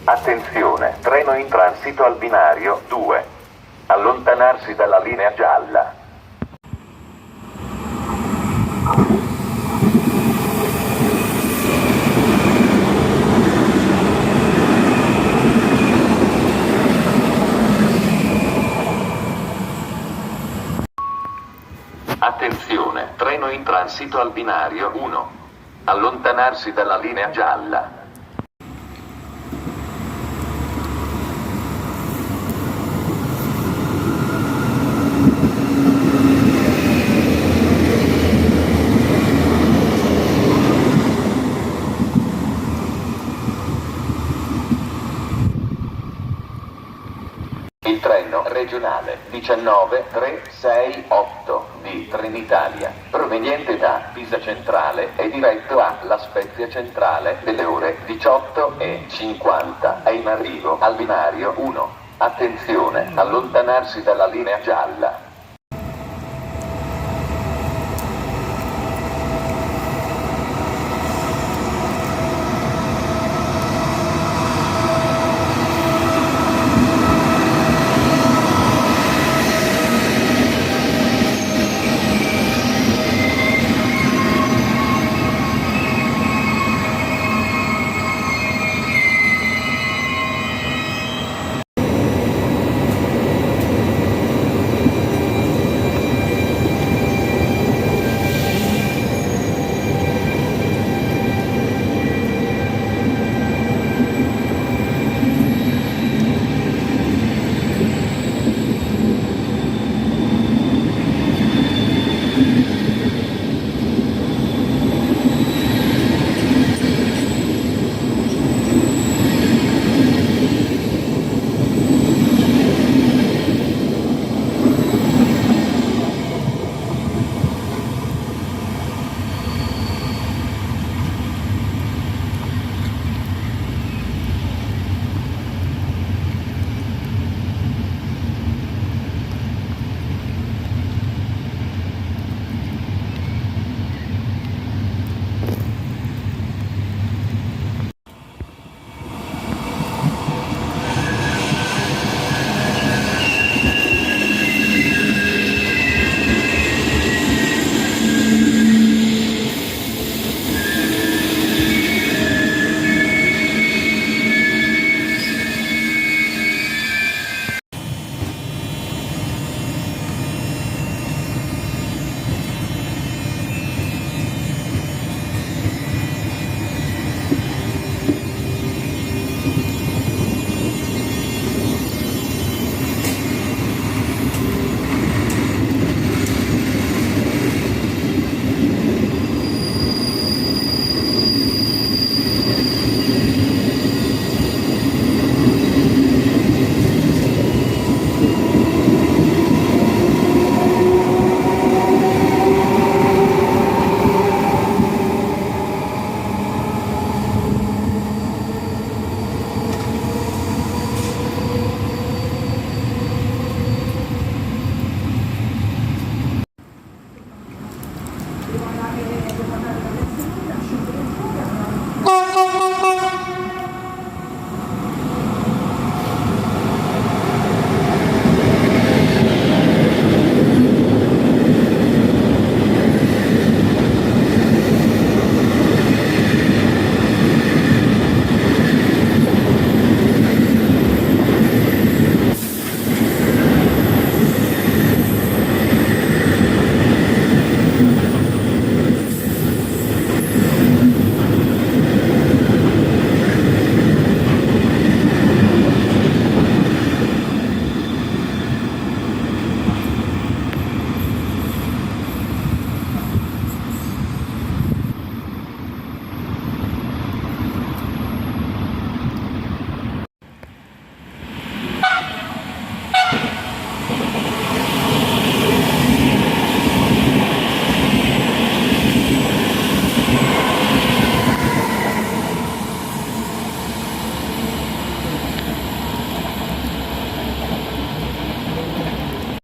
Attenzione, treno in transito al binario 2. Allontanarsi dalla linea gialla. Attenzione, treno in transito al binario 1. Allontanarsi dalla linea gialla. Il treno regionale 19368 di Trenitalia, proveniente da Pisa Centrale, è diretto a La Spezia Centrale delle ore 18:50. È in arrivo al binario 1. Attenzione, allontanarsi dalla linea gialla.